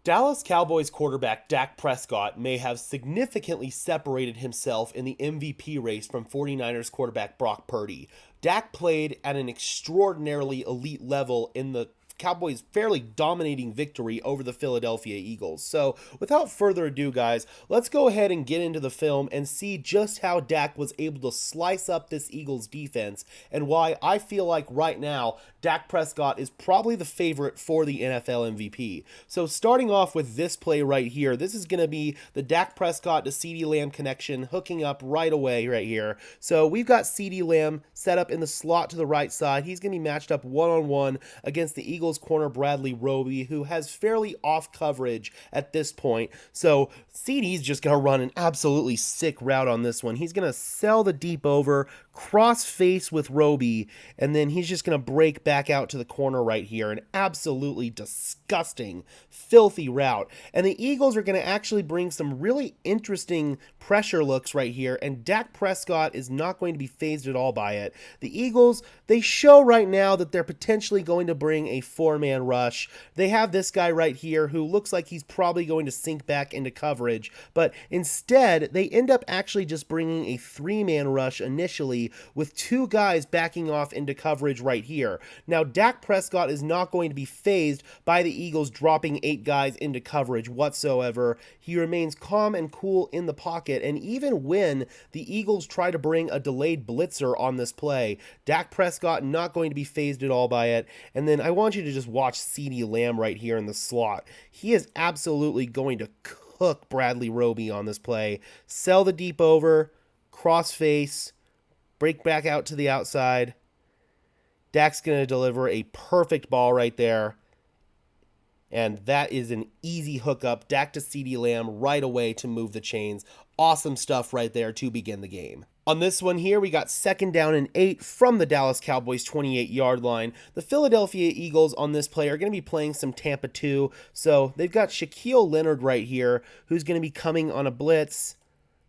Dallas Cowboys quarterback Dak Prescott may have significantly separated himself in the MVP race from 49ers quarterback Brock Purdy. Dak played at an extraordinarily elite level in the Cowboys' fairly dominating victory over the Philadelphia Eagles. So, without further ado, guys, let's go ahead and get into the film and see just how Dak was able to slice up this Eagles defense and why I feel like right now Dak Prescott is probably the favorite for the NFL MVP. So, starting off with this play right here, this is going to be the Dak Prescott to CeeDee Lamb connection hooking up right away right here. So, we've got CeeDee Lamb set up in the slot to the right side. He's going to be matched up one-on-one against the Eagles corner Bradley Roby, who has fairly off coverage at this point. So CeeDee's just going to run an absolutely sick route on this one. He's going to sell the deep over, cross face with Roby, and then he's just going to break back out to the corner right here. An absolutely disgusting, filthy route. And the Eagles are going to actually bring some really interesting pressure looks right here, and Dak Prescott is not going to be fazed at all by it. The Eagles, they show right now that they're potentially going to bring a four-man rush. They have this guy right here who looks like he's probably going to sink back into coverage, but instead they end up actually just bringing a three-man rush initially with two guys backing off into coverage right here. Now, Dak Prescott is not going to be fazed by the Eagles dropping 8 guys into coverage whatsoever. He remains calm and cool in the pocket, and even when the Eagles try to bring a delayed blitzer on this play, Dak Prescott not going to be fazed at all by it. And then I want you to just watch CeeDee Lamb right here in the slot. He is absolutely going to cook Bradley Roby on this play. Sell the deep over, cross face, break back out to the outside. Dak's going to deliver a perfect ball right there. And that is an easy hookup. Dak to CeeDee Lamb right away to move the chains. Awesome stuff right there to begin the game. On this one here, we got 2nd down and 8 from the Dallas Cowboys 28-yard line. The Philadelphia Eagles on this play are going to be playing some Tampa 2. So they've got Shaquille Leonard right here, who's going to be coming on a blitz.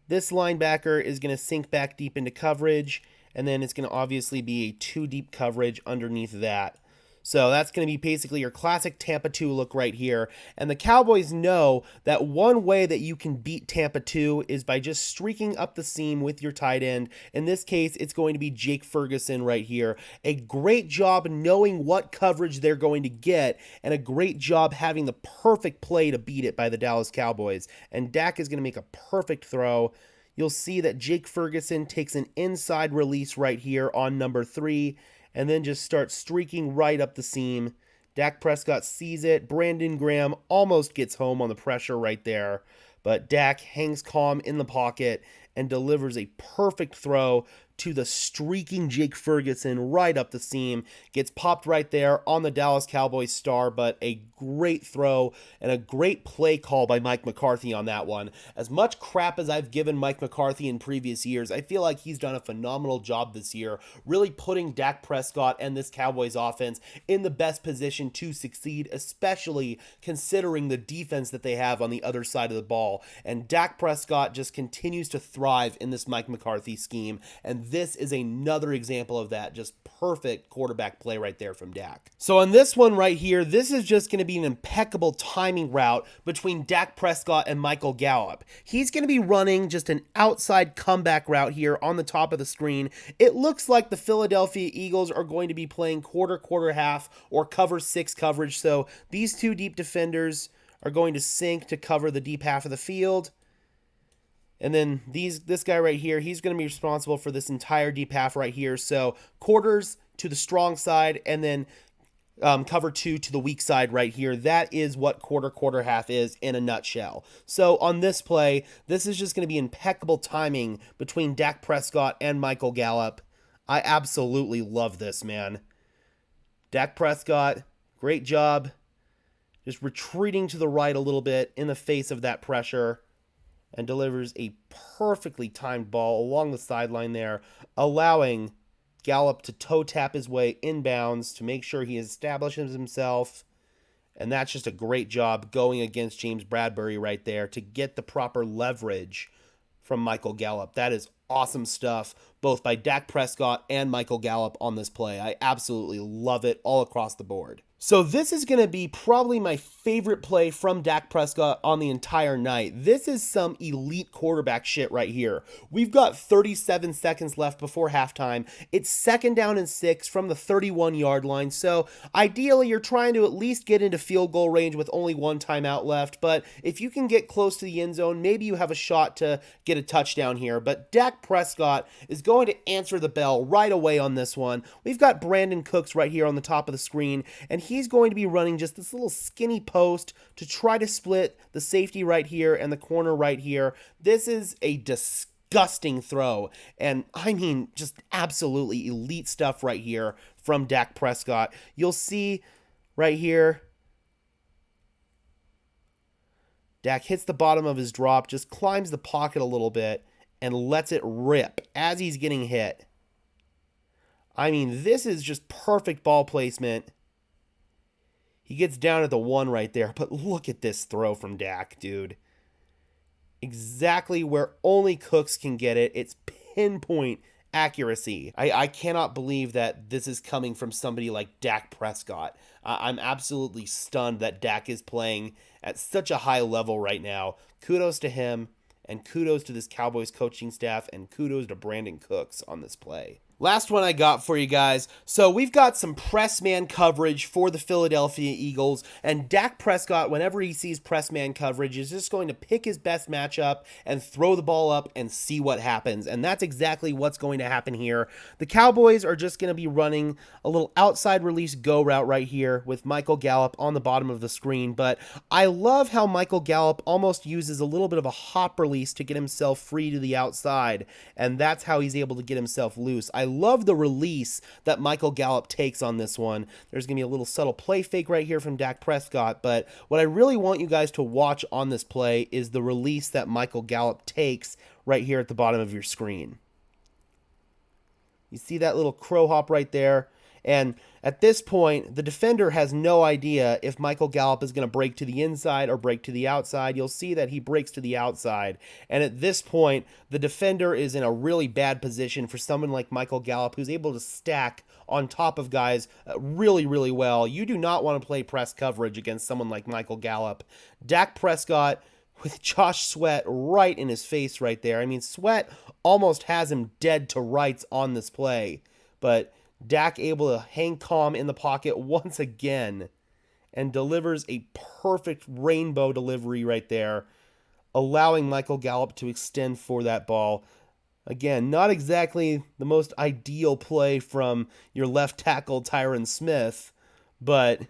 This linebacker is going to sink back deep into coverage, and then it's going to obviously be a 2 deep coverage underneath that. So that's going to be basically your classic Tampa 2 look right here. And the Cowboys know that one way that you can beat Tampa 2 is by just streaking up the seam with your tight end. In this case, it's going to be Jake Ferguson right here. A great job knowing what coverage they're going to get, and a great job having the perfect play to beat it by the Dallas Cowboys. And Dak is going to make a perfect throw. You'll see that Jake Ferguson takes an inside release right here on number 3, and then just starts streaking right up the seam. Dak Prescott sees it. Brandon Graham almost gets home on the pressure right there, but Dak hangs calm in the pocket and delivers a perfect throw to the streaking Jake Ferguson right up the seam. Gets popped right there on the Dallas Cowboys star, but a great throw and a great play call by Mike McCarthy on that one. As much crap as I've given Mike McCarthy in previous years, I feel like he's done a phenomenal job this year, really putting Dak Prescott and this Cowboys offense in the best position to succeed, especially considering the defense that they have on the other side of the ball. And Dak Prescott just continues to thrive in this Mike McCarthy scheme, and this is another example of that. Just perfect quarterback play right there from Dak. So on this one right here, this is just going to be an impeccable timing route between Dak Prescott and Michael Gallup. He's going to be running just an outside comeback route here on the top of the screen. It looks like the Philadelphia Eagles are going to be playing quarter, half, or cover 6 coverage. So these 2 deep defenders are going to sink to cover the deep half of the field. And then this guy right here, he's going to be responsible for this entire deep half right here. So quarters to the strong side, and then cover 2 to the weak side right here. That is what quarter, half is in a nutshell. So on this play, this is just going to be impeccable timing between Dak Prescott and Michael Gallup. I absolutely love this, man. Dak Prescott, great job. Just retreating to the right a little bit in the face of that pressure, and delivers a perfectly timed ball along the sideline there, allowing Gallup to toe tap his way inbounds to make sure he establishes himself. And that's just a great job going against James Bradbury right there to get the proper leverage from Michael Gallup. That is awesome stuff, both by Dak Prescott and Michael Gallup on this play. I absolutely love it all across the board. So this is going to be probably my favorite play from Dak Prescott on the entire night. This is some elite quarterback shit right here. We've got 37 seconds left before halftime. It's 2nd down and 6 from the 31-yard line. So ideally, you're trying to at least get into field goal range with only 1 timeout left. But if you can get close to the end zone, maybe you have a shot to get a touchdown here. But Dak Prescott is going to answer the bell right away on this one. We've got Brandon Cooks right here on the top of the screen, and he's going to be running just this little skinny post to try to split the safety right here and the corner right here. This is a disgusting throw, and I mean just absolutely elite stuff right here from Dak Prescott. You'll see right here, Dak hits the bottom of his drop, just climbs the pocket a little bit, and lets it rip as he's getting hit. I mean, this is just perfect ball placement. He gets down at the 1 right there, but look at this throw from Dak, dude. Exactly where only Cooks can get it. It's pinpoint accuracy. I cannot believe that this is coming from somebody like Dak Prescott. I'm absolutely stunned that Dak is playing at such a high level right now. Kudos to him, and kudos to this Cowboys coaching staff, and kudos to Brandon Cooks on this play. Last one I got for you guys. So we've got some press man coverage for the Philadelphia Eagles, and Dak Prescott, whenever he sees press man coverage, is just going to pick his best matchup and throw the ball up and see what happens. And that's exactly what's going to happen here. The Cowboys are just going to be running a little outside release go route right here with Michael Gallup on the bottom of the screen. But I love how Michael Gallup almost uses a little bit of a hop release to get himself free to the outside, and that's how he's able to get himself loose. I love the release that Michael Gallup takes on this one. There's going to be a little subtle play fake right here from Dak Prescott, but what I really want you guys to watch on this play is the release that Michael Gallup takes right here at the bottom of your screen. You see that little crow hop right there? And at this point, the defender has no idea if Michael Gallup is going to break to the inside or break to the outside. You'll see that he breaks to the outside. And at this point, the defender is in a really bad position for someone like Michael Gallup, who's able to stack on top of guys really, really well. You do not want to play press coverage against someone like Michael Gallup. Dak Prescott with Josh Sweat right in his face right there. I mean, Sweat almost has him dead to rights on this play. But Dak able to hang calm in the pocket once again and delivers a perfect rainbow delivery right there, allowing Michael Gallup to extend for that ball. Again, not exactly the most ideal play from your left tackle, Tyron Smith, but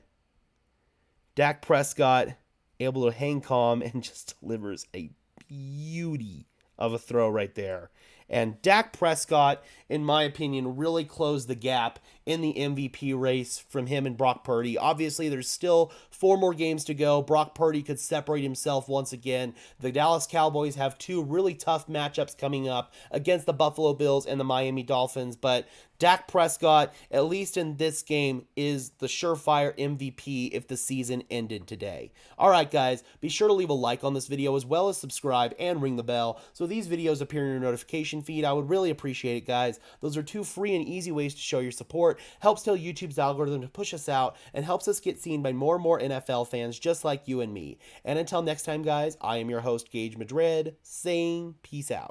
Dak Prescott able to hang calm and just delivers a beauty of a throw right there. And Dak Prescott, in my opinion, really closed the gap in the MVP race from him and Brock Purdy. Obviously, there's still 4 more games to go. Brock Purdy could separate himself once again. The Dallas Cowboys have 2 really tough matchups coming up against the Buffalo Bills and the Miami Dolphins, but Dak Prescott, at least in this game, is the surefire MVP if the season ended today. All right, guys, be sure to leave a like on this video as well as subscribe and ring the bell so these videos appear in your notification feed. I would really appreciate it, guys. Those are 2 free and easy ways to show your support. Helps tell YouTube's algorithm to push us out and helps us get seen by more and more NFL fans just like you and me. And until next time, guys, I am your host, Gage Madrid, saying peace out.